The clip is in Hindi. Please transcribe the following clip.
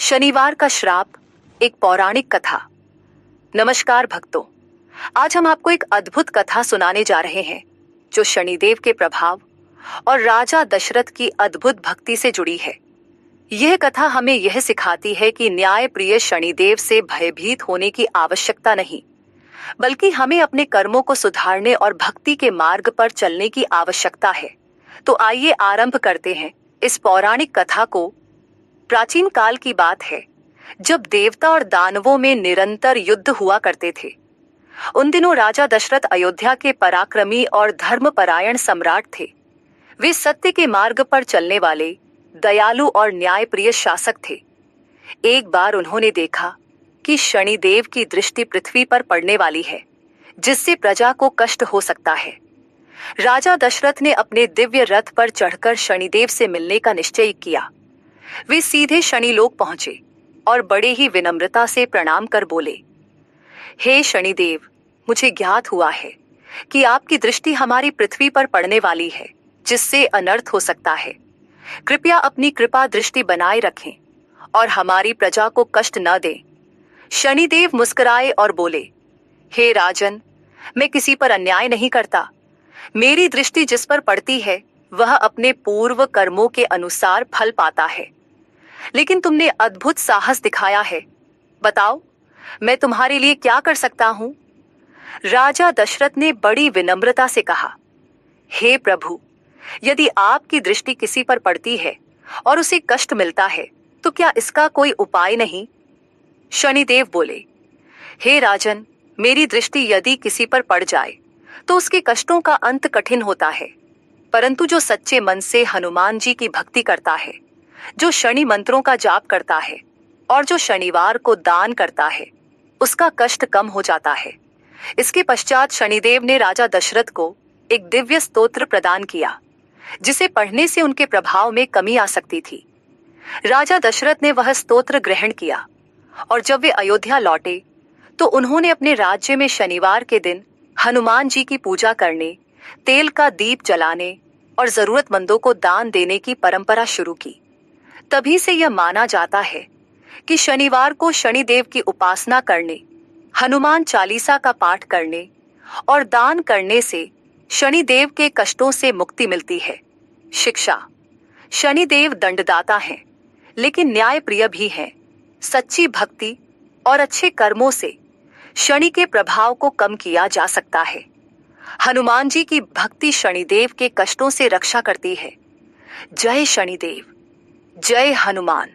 शनिवार का श्राप, एक पौराणिक कथा। नमस्कार भक्तों, आज हम आपको एक अद्भुत कथा सुनाने जा रहे हैं जो शनिदेव के प्रभाव और राजा दशरथ की अद्भुत भक्ति से जुड़ी है। यह कथा हमें यह सिखाती है कि न्याय प्रिय शनिदेव से भयभीत होने की आवश्यकता नहीं, बल्कि हमें अपने कर्मों को सुधारने और भक्ति के मार्ग पर चलने की आवश्यकता है। तो आइए आरंभ करते हैं इस पौराणिक कथा को। प्राचीन काल की बात है, जब देवता और दानवों में निरंतर युद्ध हुआ करते थे। उन दिनों राजा दशरथ अयोध्या के पराक्रमी और धर्मपरायण सम्राट थे। वे सत्य के मार्ग पर चलने वाले दयालु और न्यायप्रिय शासक थे। एक बार उन्होंने देखा कि शनिदेव की दृष्टि पृथ्वी पर पड़ने वाली है, जिससे प्रजा को कष्ट हो सकता है। राजा दशरथ ने अपने दिव्य रथ पर चढ़कर शनिदेव से मिलने का निश्चय किया। वे सीधे शनिलोक पहुंचे और बड़े ही विनम्रता से प्रणाम कर बोले, हे शनिदेव, मुझे ज्ञात हुआ है कि आपकी दृष्टि हमारी पृथ्वी पर पड़ने वाली है, जिससे अनर्थ हो सकता है। कृपया अपनी कृपा दृष्टि बनाए रखें और हमारी प्रजा को कष्ट न दें। शनिदेव मुस्कुराए और बोले, हे राजन, मैं किसी पर अन्याय नहीं करता। मेरी दृष्टि जिस पर पड़ती है वह अपने पूर्व कर्मों के अनुसार फल पाता है। लेकिन तुमने अद्भुत साहस दिखाया है, बताओ मैं तुम्हारे लिए क्या कर सकता हूं? राजा दशरथ ने बड़ी विनम्रता से कहा, हे प्रभु, यदि आपकी दृष्टि किसी पर पड़ती है और उसे कष्ट मिलता है तो क्या इसका कोई उपाय नहीं? शनिदेव बोले, हे राजन, मेरी दृष्टि यदि किसी पर पड़ जाए तो उसके कष्टों का अंत कठिन होता है, परंतु जो सच्चे मन से हनुमान जी की भक्ति करता है, जो शनि मंत्रों का जाप करता है और जो शनिवार को दान करता है, उसका कष्ट कम हो जाता है। इसके पश्चात शनिदेव ने राजा दशरथ को एक दिव्य स्तोत्र प्रदान किया, जिसे पढ़ने से उनके प्रभाव में कमी आ सकती थी। राजा दशरथ ने वह स्तोत्र ग्रहण किया और जब वे अयोध्या लौटे तो उन्होंने अपने राज्य में शनिवार के दिन हनुमान जी की पूजा करने, तेल का दीप जलाने और जरूरतमंदों को दान देने की परंपरा शुरू की। तभी से यह माना जाता है कि शनिवार को शनिदेव की उपासना करने, हनुमान चालीसा का पाठ करने और दान करने से शनिदेव के कष्टों से मुक्ति मिलती है। शिक्षा: शनिदेव दंडदाता हैं, लेकिन न्यायप्रिय भी हैं। सच्ची भक्ति और अच्छे कर्मों से शनि के प्रभाव को कम किया जा सकता है। हनुमान जी की भक्ति शनिदेव के कष्टों से रक्षा करती है। जय शनिदेव, जय हनुमान।